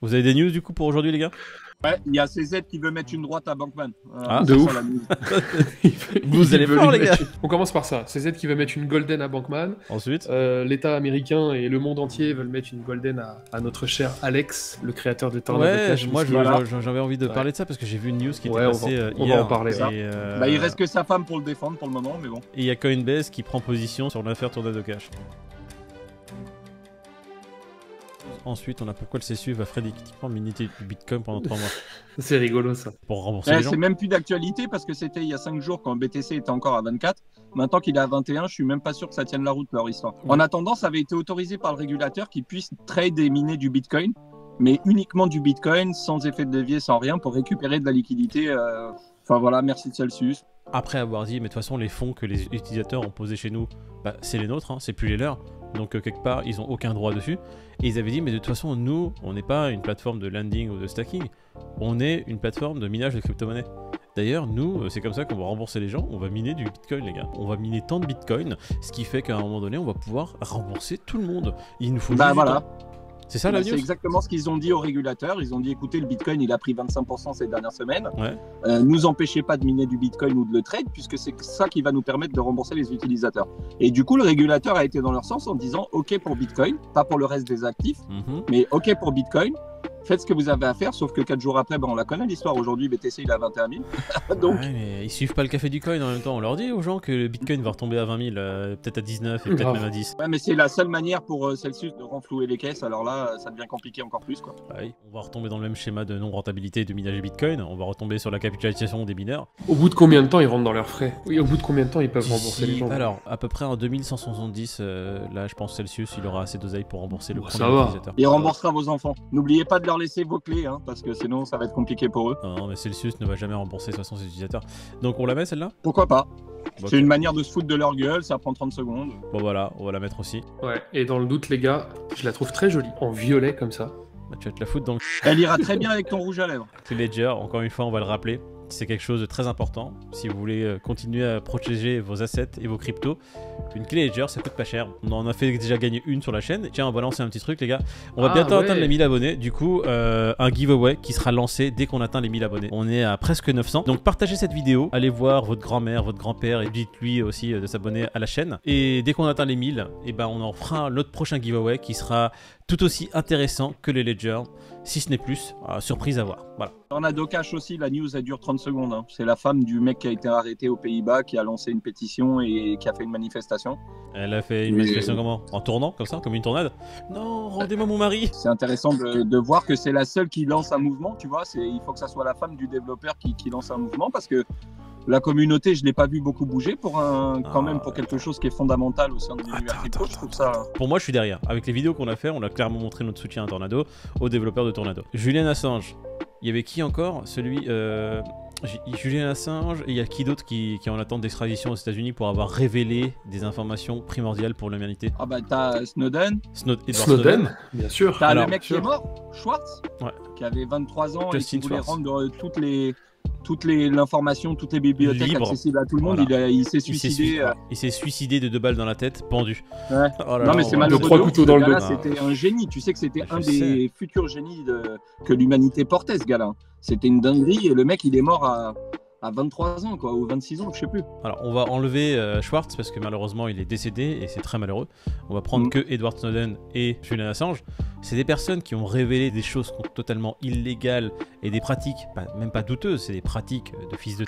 Vous avez des news du coup pour aujourd'hui, les gars? Ouais, il y a CZ qui veut mettre une droite à Bankman. Ah, de c'est ouf. ça, la news. Vous allez fort, les gars. On commence par ça. CZ qui veut mettre une golden à Bankman. Ensuite, L'État américain et le monde entier veulent mettre une golden à notre cher Alex, le créateur de Tornado ouais, Cash. moi Voilà. j'avais envie de Ouais. parler de ça parce que j'ai vu une news qui était Ouais, passée on hier. va en parler. Et, Bah, il reste que sa femme pour le défendre pour le moment, mais bon. et il y a Coinbase qui prend position sur l'affaire Tornado Cash. Ensuite, on a pourquoi le CSU va frénétiquement miniter du Bitcoin pendant 3 mois C'est rigolo ça. pour rembourser les gens. C'est même plus d'actualité parce que c'était il y a 5 jours quand BTC était encore à 24. Maintenant qu'il est à 21, je suis même pas sûr que ça tienne la route leur histoire. En attendant, ça avait été autorisé par le régulateur qu'ils puissent trade et miner du Bitcoin, mais uniquement du Bitcoin, sans effet de levier, sans rien, pour récupérer de la liquidité. Enfin voilà, merci de Celsius. Après avoir dit, mais de toute façon, les fonds que les utilisateurs ont posés chez nous, bah, c'est les nôtres, hein, c'est plus les leurs. Donc quelque part, ils ont aucun droit dessus. Et ils avaient dit, mais de toute façon, nous, on n'est pas une plateforme de landing ou de stacking, on est une plateforme de minage de crypto-monnaie. D'ailleurs, nous, c'est comme ça qu'on va rembourser les gens, on va miner du Bitcoin, les gars. On va miner tant de Bitcoin, ce qui fait qu'à un moment donné, on va pouvoir rembourser tout le monde. Il nous faut Bah juste du voilà. temps. C'est ça la C'est news? exactement ce qu'ils ont dit aux régulateurs. Ils ont dit, écoutez, le Bitcoin, il a pris 25% ces dernières semaines. Ouais. Nous empêchez pas de miner du Bitcoin ou de le trade, puisque c'est ça qui va nous permettre de rembourser les utilisateurs. Et du coup, le régulateur a été dans leur sens en disant, OK pour Bitcoin, pas pour le reste des actifs, mais OK pour Bitcoin. Faites ce que vous avez à faire, sauf que 4 jours après, on la connaît l'histoire. Aujourd'hui, BTC, il est à 21 000. Donc, Ouais, mais ils suivent pas le café du coin en même temps. On leur dit aux gens que le Bitcoin va retomber à 20 000, peut-être à 19 et peut-être Grave. même à 10. ouais, mais c'est la seule manière pour Celsius de renflouer les caisses. Alors là, ça devient compliqué encore plus, quoi. Bah oui, on va retomber dans le même schéma de non-rentabilité de minage Bitcoin. On va retomber sur la capitalisation des mineurs. Au bout de combien de temps ils rentrent dans leurs frais? Oui, au bout de combien de temps ils peuvent rembourser les D'ici- gens? Alors, à peu près en 2170, là je pense Celsius, il aura assez d'oseille pour rembourser le Bah, premier ça va. utilisateur. Et remboursera vos enfants. N'oubliez pas de leur laisser vos clés, hein, parce que sinon, ça va être compliqué pour eux. Non, mais Celsius ne va jamais rembourser de toute façon ses utilisateurs. Donc on la met celle-là? Pourquoi pas? Bon, C'est une manière de se foutre de leur gueule, ça prend 30 secondes. Bon voilà, on va la mettre aussi. Ouais, et dans le doute, les gars, je la trouve très jolie. En violet comme ça. Bah, tu vas te la foutre dans le Elle ira très bien avec ton rouge à lèvres. Ledger, encore une fois on va le rappeler. C'est quelque chose de très important. Si vous voulez continuer à protéger vos assets et vos cryptos, une clé Ledger ça coûte pas cher. On en a fait déjà gagner une sur la chaîne. Tiens, on va lancer un petit truc, les gars. On va Ah, bientôt ouais. atteindre les 1000 abonnés. Du coup, un giveaway qui sera lancé dès qu'on atteint les 1000 abonnés. On est à presque 900. Donc partagez cette vidéo. Allez voir votre grand-mère, votre grand-père et dites-lui aussi de s'abonner à la chaîne. Et dès qu'on atteint les 1000, et ben on en fera notre prochain giveaway qui sera tout aussi intéressant que les Ledger, si ce n'est plus. Surprise à voir. Voilà. Tornado Cash aussi, la news elle dure 30 secondes. Hein. C'est la femme du mec qui a été arrêté aux Pays-Bas, qui a lancé une pétition et qui a fait une manifestation. Elle a fait une Mais- manifestation comment? En tournant, comme ça, comme une tornade? Non, rendez-moi mon mari! C'est intéressant de voir que c'est la seule qui lance un mouvement, tu vois. Il faut que ça soit la femme du développeur qui lance un mouvement, parce que la communauté, je ne l'ai pas vu beaucoup bouger quand même pour quelque chose qui est fondamental au sein de l'univers crypto. Je trouve ça... Pour moi, je suis derrière. Avec les vidéos qu'on a fait, on a clairement montré notre soutien à Tornado, aux développeurs de Tornado. Julian Assange. Il y avait qui encore? Julian Assange, et il y a qui d'autre qui est en attente d'extradition aux États-Unis pour avoir révélé des informations primordiales pour l'humanité? Ah bah t'as Snowden, Edward Snowden, bien sûr. t'as Alors, le mec qui est mort, Schwartz, Ouais. qui avait 23 ans Justin et qui voulait Schwartz. rendre l'information, toutes les bibliothèques Libre. accessibles à tout le monde. Voilà. Il s'est Il s'est suicidé. il s'est suicidé de 2 balles dans la tête, pendu. Ouais. Oh là Non là, mais c'est on va- malheureux. de 3 de ouf, couteaux ce dans le gars-là, dos. C'était un génie. Tu sais que c'était Bah, un je des futurs génies que l'humanité portait, ce gars-là. C'était une dinguerie et le mec il est mort à 23 ans quoi, ou 26 ans, je sais plus. Alors, on va enlever Schwartz parce que malheureusement il est décédé et c'est très malheureux. On va prendre que Edward Snowden et Julian Assange. C'est des personnes qui ont révélé des choses totalement illégales et des pratiques, même pas douteuses, c'est des pratiques de fils de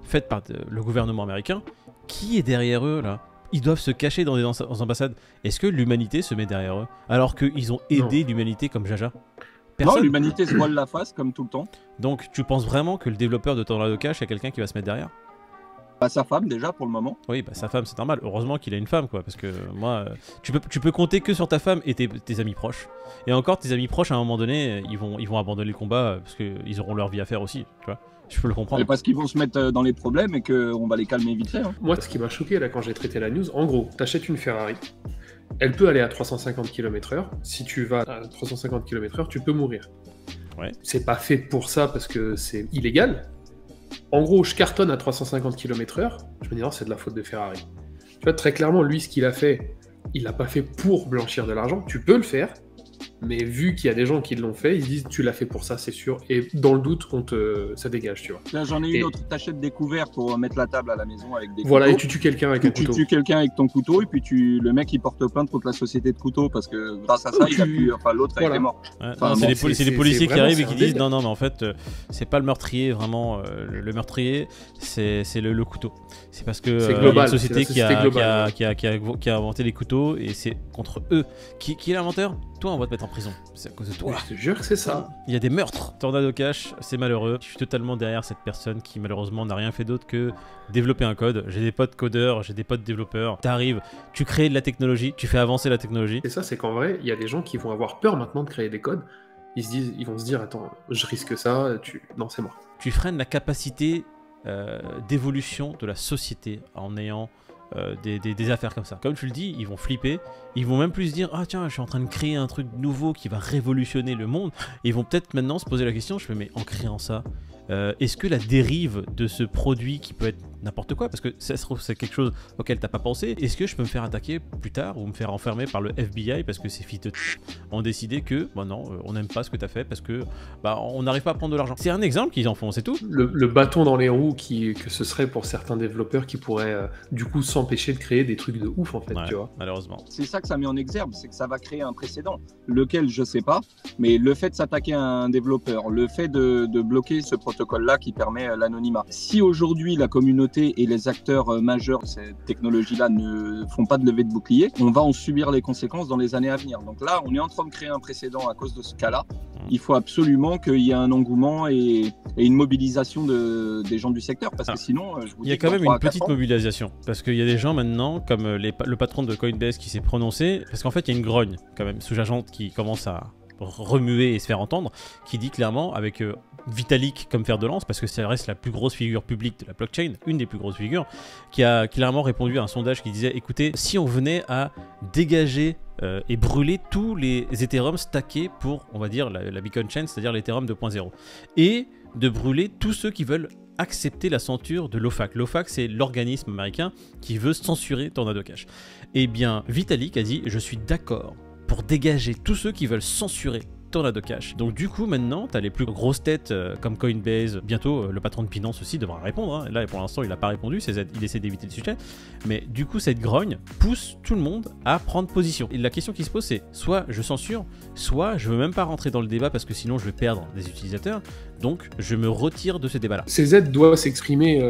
faites par le gouvernement américain. Qui est derrière eux là? Ils doivent se cacher dans des ambassades. Est-ce que l'humanité se met derrière eux alors qu'ils ont aidé l'humanité comme Jaja? Non, Personne. l'humanité se voile la face comme tout le temps. Donc tu penses vraiment que le développeur de Tornado Cash, il y a quelqu'un qui va se mettre derrière? Pas sa femme déjà pour le moment. Oui, bah sa femme, c'est normal. Heureusement qu'il a une femme, quoi. Parce que moi, tu peux compter que sur ta femme et tes amis proches. Et encore, tes amis proches, à un moment donné, ils vont abandonner le combat parce qu'ils auront leur vie à faire aussi. Tu vois, je peux le comprendre. Et parce qu'ils vont se mettre dans les problèmes et qu'on va les calmer vite fait. Hein. Moi, ce qui m'a choqué là quand j'ai traité la news, en gros, t'achètes une Ferrari, elle peut aller à 350 km/h. Si tu vas à 350 km/h, tu peux mourir. Ouais. C'est pas fait pour ça parce que c'est illégal. En gros, je cartonne à 350 km/h, je me dis non, c'est de la faute de Ferrari. Tu vois, très clairement, lui, ce qu'il a fait, il l'a pas fait pour blanchir de l'argent. Tu peux le faire, Mais vu qu'il y a des gens qui l'ont fait, ils se disent tu l'as fait pour ça, c'est sûr. Et dans le doute, ça dégage, tu vois. Là, j'en ai une autre. T'achètes des couverts pour mettre la table à la maison avec des Voilà, couteaux. et tu tues quelqu'un avec un couteau. Tu tues quelqu'un avec ton couteau et puis le mec il porte plainte contre la société de couteaux parce que grâce à ça, l'autre a été mort. Ouais, Enfin, c'est les policiers qui arrivent et qui disent délire. non, mais en fait, c'est pas le meurtrier vraiment. Le meurtrier, c'est le couteau. C'est parce que C'est y a global, une société c'est la société qui a inventé les couteaux et c'est contre eux. Qui est l'inventeur? Toi, on va te mettre en prison. C'est à cause de toi. Je te jure que c'est ça. Il y a des meurtres. Tornado Cash, c'est malheureux. Je suis totalement derrière cette personne qui malheureusement n'a rien fait d'autre que développer un code. J'ai des potes codeurs, j'ai des potes développeurs. T'arrives, tu crées de la technologie, tu fais avancer la technologie. Et ça, c'est qu'en vrai, il y a des gens qui vont avoir peur maintenant de créer des codes. Ils vont se dire, attends, je risque ça, non, c'est mort. Tu freines la capacité d'évolution de la société en ayant des affaires comme ça. Comme tu le dis, ils vont flipper, ils vont même plus se dire ah tiens, je suis en train de créer un truc nouveau qui va révolutionner le monde. Et ils vont peut-être maintenant se poser la question, je fais mais en créant ça, est-ce que la dérive de ce produit qui peut être n'importe quoi, parce que ça se trouve c'est quelque chose auquel t'as pas pensé, est-ce que je peux me faire attaquer plus tard ou me faire enfermer par le FBI parce que ces fils de ont décidé que bah non, on n'aime pas ce que t'as fait parce que bah on n'arrive pas à prendre de l'argent. C'est un exemple qu'ils en font, c'est tout. Le bâton dans les roues que ce serait pour certains développeurs qui pourraient du coup s'empêcher de créer des trucs de ouf en fait, Ouais, tu vois. malheureusement. C'est ça que ça met en exergue, c'est que ça va créer un précédent, lequel je sais pas, mais le fait de s'attaquer à un développeur, le fait de bloquer ce protocole-là qui permet l'anonymat. Si aujourd'hui la communauté et les acteurs majeurs de cette technologie-là ne font pas de levée de bouclier, on va en subir les conséquences dans les années à venir. Donc là, on est en train de créer un précédent à cause de ce cas-là. Il faut absolument qu'il y ait un engouement et une mobilisation des gens du secteur, parce que sinon, je vous dis Il y a quand même une petite mobilisation, parce qu'il y a des gens maintenant, comme le patron de Coinbase qui s'est prononcé, parce qu'en fait il y a une grogne quand même sous-jacente qui commence à remuer et se faire entendre, qui dit clairement avec Vitalik comme fer de lance, parce que ça reste la plus grosse figure publique de la blockchain, une des plus grosses figures, qui a clairement répondu à un sondage qui disait écoutez, si on venait à dégager et brûler tous les Ethereum stackés pour, on va dire, la Beacon Chain, c'est-à-dire l'Ethereum 2.0, et de brûler tous ceux qui veulent accepter la censure de l'OFAC. L'OFAC, c'est l'organisme américain qui veut censurer Tornado Cash. Eh bien, Vitalik a dit je suis d'accord pour dégager tous ceux qui veulent censurer Tornado Cash. Donc du coup maintenant t'as les plus grosses têtes comme Coinbase, bientôt le patron de Binance aussi devra répondre, hein. Là pour l'instant il n'a pas répondu, il essaie d'éviter le sujet, mais du coup cette grogne pousse tout le monde à prendre position. Et la question qui se pose c'est soit je censure, soit je veux même pas rentrer dans le débat parce que sinon je vais perdre des utilisateurs, donc je me retire de ce débat là. CZ doit s'exprimer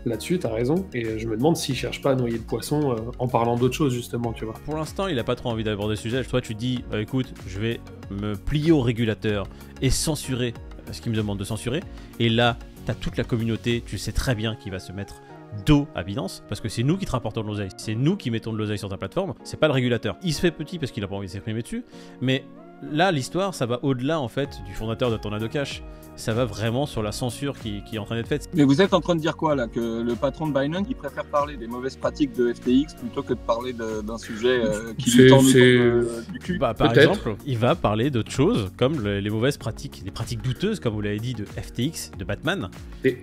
là-dessus, t'as raison, et je me demande s'il cherche pas à noyer le poisson en parlant d'autre chose justement, tu vois. Pour l'instant, il a pas trop envie d'aborder le sujet. Soit tu dis, écoute, je vais me plier au régulateur et censurer ce qu'il me demande de censurer. Et là, t'as toute la communauté, tu sais très bien qu'il va se mettre dos à Binance, parce que c'est nous qui te rapportons de l'oseille, c'est nous qui mettons de l'oseille sur ta plateforme, c'est pas le régulateur. Il se fait petit parce qu'il a pas envie de s'exprimer dessus, mais là, l'histoire, ça va au-delà en fait du fondateur de Tornado Cash. Ça va vraiment sur la censure qui est en train d'être faite. Mais vous êtes en train de dire quoi là? Que le patron de Binance, il préfère parler des mauvaises pratiques de FTX plutôt que de parler d'un sujet qui lui tend du cul? Bah, par exemple, il va parler d'autres choses comme les mauvaises pratiques, des pratiques douteuses, comme vous l'avez dit, de FTX, de Batman. Des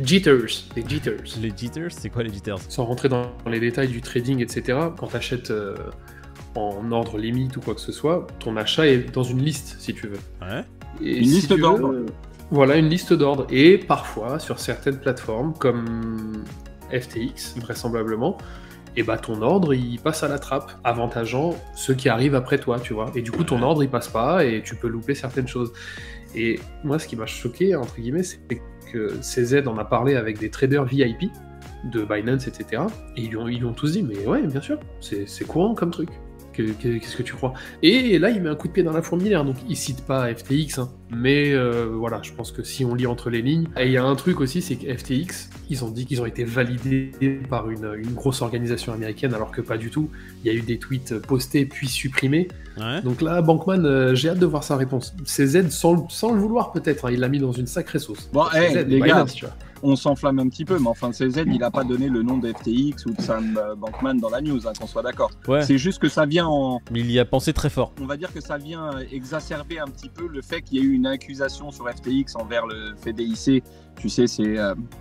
jitters. Les jitters, c'est quoi les jitters? Sans rentrer dans les détails du trading, etc., quand tu achètes en ordre limite ou quoi que ce soit, ton achat est dans une liste, si tu veux. Ouais. Et une liste d'ordre. Voilà, une liste d'ordre. Et parfois, sur certaines plateformes, comme FTX, vraisemblablement, et bah ton ordre, il passe à la trappe, avantageant ceux qui arrivent après toi, tu vois. Et du coup, ton ordre, il passe pas, et tu peux louper certaines choses. Et moi, ce qui m'a choqué, entre guillemets, c'est que CZ en a parlé avec des traders VIP de Binance, etc. Et ils lui ont tous dit, mais ouais, bien sûr, c'est courant comme truc. Qu'est-ce que tu crois? Et là, il met un coup de pied dans la fourmilière, donc il cite pas FTX, hein. Mais voilà, je pense que si on lit entre les lignes... Et il y a un truc aussi, c'est que FTX, ils ont dit qu'ils ont été validés par une grosse organisation américaine, alors que pas du tout. Il y a eu des tweets postés puis supprimés. Ouais. Donc là, Bankman, j'ai hâte de voir sa réponse. CZ, sans le vouloir peut-être, hein, il l'a mis dans une sacrée sauce. Bon, CZ, les gars, Binance, tu vois. on s'enflamme un petit peu, mais enfin, CZ, il n'a pas donné le nom de FTX ou de Sam Bankman dans la news, hein, qu'on soit d'accord. Ouais. C'est juste que ça vient Mais il y a pensé très fort. On va dire que ça vient exacerber un petit peu le fait qu'il y ait eu une accusation sur FTX envers le FDIC. Tu sais, c'est...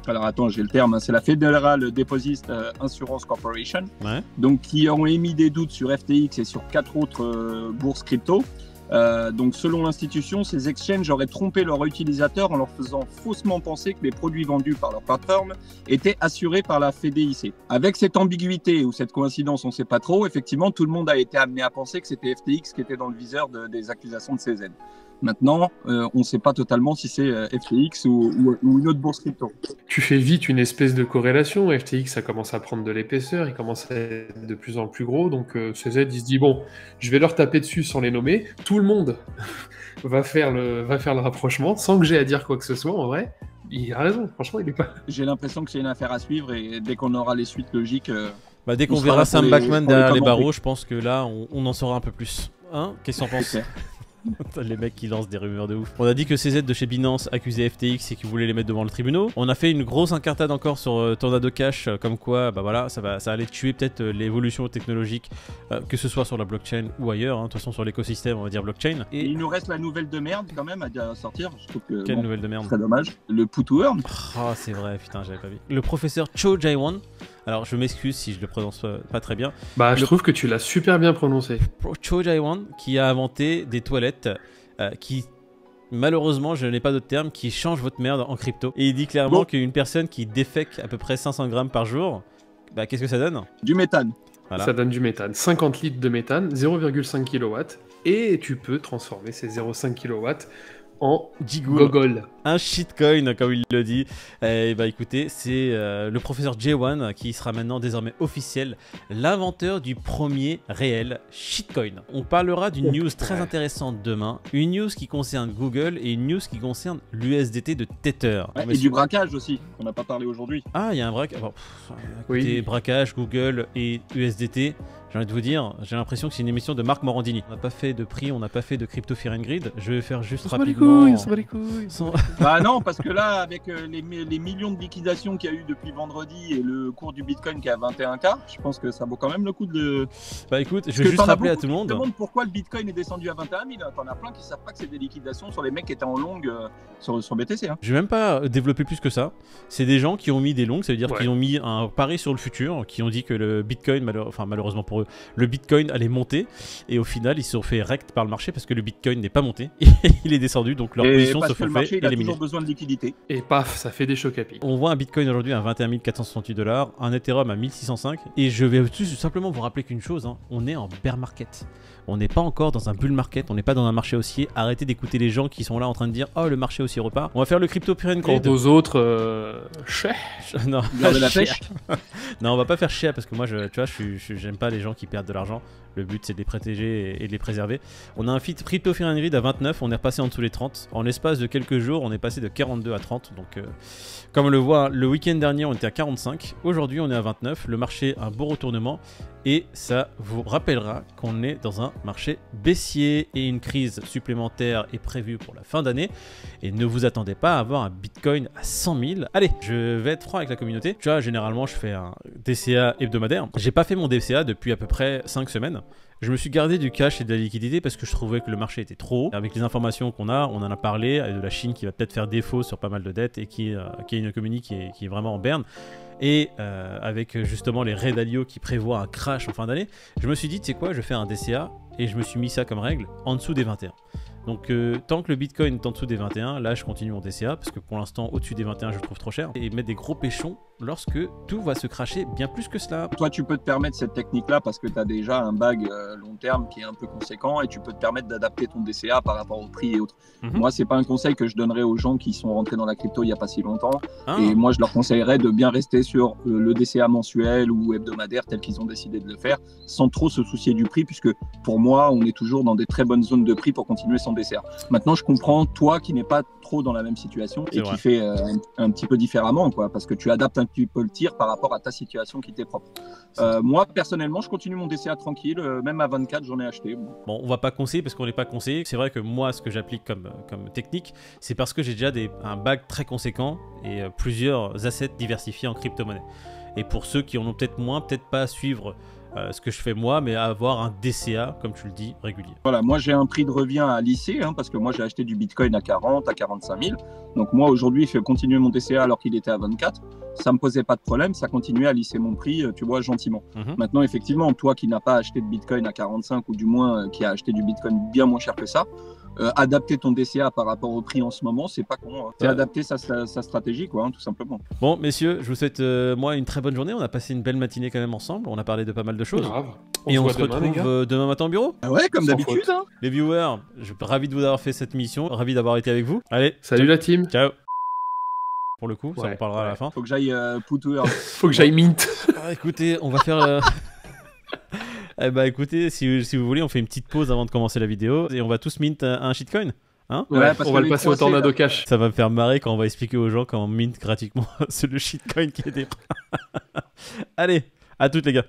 alors attends, j'ai le terme, hein, c'est la Federal Deposit Insurance Corporation. Ouais. Donc, qui ont émis des doutes sur FTX et sur 4 autres bourses crypto. Donc selon l'institution, ces exchanges auraient trompé leurs utilisateurs en leur faisant faussement penser que les produits vendus par leur plateforme étaient assurés par la FDIC. Avec cette ambiguïté ou cette coïncidence, on ne sait pas trop, effectivement tout le monde a été amené à penser que c'était FTX qui était dans le viseur des accusations de CZ. Maintenant, on ne sait pas totalement si c'est FTX ou une autre bourse crypto. Tu fais vite une espèce de corrélation. FTX, ça commence à prendre de l'épaisseur, il commence à être de plus en plus gros. Donc CZ, il se dit, bon, je vais leur taper dessus sans les nommer. Tout le monde va faire le rapprochement sans que j'ai à dire quoi que ce soit, en vrai. Il a raison, franchement, il est pas... J'ai l'impression que c'est une affaire à suivre et dès qu'on aura les suites logiques... dès qu'on verra Sam Bankman derrière les barreaux, je pense que là, on en saura un peu plus. Hein? Qu'est-ce que t'en penses? Les mecs qui lancent des rumeurs de ouf. On a dit que CZ de chez Binance accusait FTX et qu'ils voulaient les mettre devant le tribunal. On a fait une grosse incartade encore sur Tornado Cash, comme quoi bah voilà, ça allait tuer peut-être l'évolution technologique, que ce soit sur la blockchain ou ailleurs. De toute façon, sur l'écosystème, on va dire blockchain. Et il nous reste la nouvelle de merde quand même à sortir. Je trouve que, quelle nouvelle de merde? Très dommage. Le put to earn. Oh, c'est vrai, putain, j'avais pas vu. Le professeur Cho Jae-won. Alors, je m'excuse si je le prononce pas très bien. Bah, je trouve que tu l'as super bien prononcé. Cho Jae-won, qui a inventé des toilettes qui, malheureusement, je n'ai pas d'autre terme, qui changent votre merde en crypto. Et il dit clairement qu'une personne qui défèque à peu près 500 grammes par jour, bah, qu'est-ce que ça donne? Du méthane. Voilà. Ça donne du méthane. 50 litres de méthane, 0,5 kW. Et tu peux transformer ces 0,5 kW en gogol. Un shitcoin, comme il le dit. Et bah écoutez, c'est le professeur J1 qui sera maintenant désormais officiel, l'inventeur du premier réel shitcoin. On parlera d'une news très intéressante demain, une news qui concerne Google et une news qui concerne l'USDT de Tether. Et du braquage aussi, on n'a pas parlé aujourd'hui. Ah, il y a un braquage. Bon, écoutez, braquage, Google et USDT. J'ai envie de vous dire, j'ai l'impression que c'est une émission de Marc Morandini. On n'a pas fait de prix, on n'a pas fait de Crypto Fear and Greed. Je vais faire juste rapidement... On s'en bat les couilles. Bah non, parce que là, avec les millions de liquidations qu'il y a eu depuis vendredi et le cours du Bitcoin qui est à 21K, je pense que ça vaut quand même le coup de... Bah écoute, je vais juste rappeler à tout le monde... Je me demande pourquoi le Bitcoin est descendu à 21 000. T'en as plein qui savent pas que c'est des liquidations sur les mecs qui étaient en longue sur BTC. Hein. Je vais même pas développer plus que ça. C'est des gens qui ont mis des longues, ça veut dire qu'ils ont mis un pari sur le futur, qui ont dit que le Bitcoin, malheureusement pour eux, le Bitcoin allait monter, et au final ils se sont fait rect par le marché parce que le Bitcoin n'est pas monté, il est descendu, donc leur position se fait éliminer. Il a toujours besoin de liquidité. Et paf, ça fait des chocs à pic. On voit un Bitcoin aujourd'hui à 21 468 $, un Ethereum à 1605, et je vais tout simplement vous rappeler qu'une chose, hein, on est en bear market. On n'est pas encore dans un bull market, on n'est pas dans un marché haussier. Arrêtez d'écouter les gens qui sont là en train de dire « Oh, le marché haussier repart ». On va faire le Crypto Fear and Greed. Quant aux autres, non, la pêche. Non, on va pas faire chier parce que moi, tu vois, j'aime pas les gens qui perdent de l'argent. Le but, c'est de les protéger et de les préserver. On a un Crypto Fear and Greed à 29, on est repassé en dessous les 30. En l'espace de quelques jours, on est passé de 42 à 30. Donc, comme on le voit, le week-end dernier, on était à 45. Aujourd'hui, on est à 29. Le marché a un beau retournement. Et ça vous rappellera qu'on est dans un marché baissier et une crise supplémentaire est prévue pour la fin d'année. Et ne vous attendez pas à avoir un Bitcoin à 100 000. Allez, je vais être franc avec la communauté. Tu vois, généralement, je fais un DCA hebdomadaire. J'ai pas fait mon DCA depuis à peu près 5 semaines. Je me suis gardé du cash et de la liquidité parce que je trouvais que le marché était trop haut. Avec les informations qu'on a, on en a parlé, de la Chine qui va peut-être faire défaut sur pas mal de dettes et qui a une économie qui est vraiment en berne. Et avec justement les Ray Dalio qui prévoient un crash en fin d'année, je me suis dit, tu sais quoi, je vais faire un DCA et je me suis mis ça comme règle en dessous des 21. Donc tant que le Bitcoin est en dessous des 21, là je continue mon DCA parce que pour l'instant au-dessus des 21 je le trouve trop cher. Et mettre des gros péchons lorsque tout va se cracher bien plus que cela. Toi tu peux te permettre cette technique-là parce que tu as déjà un bag long terme qui est un peu conséquent et tu peux te permettre d'adapter ton DCA par rapport au prix et autres. Moi c'est pas un conseil que je donnerais aux gens qui sont rentrés dans la crypto il n'y a pas si longtemps. Et moi je leur conseillerais de bien rester sur le DCA mensuel ou hebdomadaire tel qu'ils ont décidé de le faire sans trop se soucier du prix puisque pour moi on est toujours dans des très bonnes zones de prix pour continuer son DCA. Maintenant, je comprends toi qui n'es pas trop dans la même situation et qui fait un petit peu différemment, quoi, parce que tu adaptes un petit peu le tir par rapport à ta situation qui t'est propre. Moi, personnellement, je continue mon DCA tranquille, même à 24, j'en ai acheté. Bon, on va pas conseiller parce qu'on n'est pas conseillé. C'est vrai que moi, ce que j'applique comme technique, c'est parce que j'ai déjà un bag très conséquent et plusieurs assets diversifiés en crypto-monnaie. Et pour ceux qui en ont peut-être moins, peut-être pas à suivre ce que je fais moi, mais avoir un DCA, comme tu le dis, régulier. Voilà, moi j'ai un prix de revient à lisser, parce que moi j'ai acheté du Bitcoin à 40, à 45 000. Donc moi aujourd'hui, je fais continuer mon DCA alors qu'il était à 24. Ça me posait pas de problème, ça continuait à lisser mon prix, tu vois, gentiment. Maintenant, effectivement, toi qui n'as pas acheté de Bitcoin à 45 ou du moins qui a acheté du Bitcoin bien moins cher que ça, adapter ton DCA par rapport au prix en ce moment, c'est pas con. C'est adapter sa stratégie, quoi, tout simplement. Bon, messieurs, je vous souhaite moi une très bonne journée. On a passé une belle matinée quand même ensemble. On a parlé de pas mal de choses. Grave. Et on se demain, retrouve demain matin au bureau. Ah ouais, comme Sans d'habitude. faute. Les viewers, je suis ravi de vous avoir fait cette mission. Ravi d'avoir été avec vous. Allez, Salut la team. ciao. Pour le coup, ça Ouais, on parlera à la fin. Faut que j'aille put Faut que j'aille mint. Ah, écoutez, on va faire... Eh bah écoutez, si vous voulez, on fait une petite pause avant de commencer la vidéo. Et on va tous mint un shitcoin. Hein? Ouais, parce on que va le les passer au croisés, tornado là. cash. Ça va me faire marrer quand on va expliquer aux gens comment mint gratuitement c'est le shitcoin qui est des... Allez, à toutes les gars.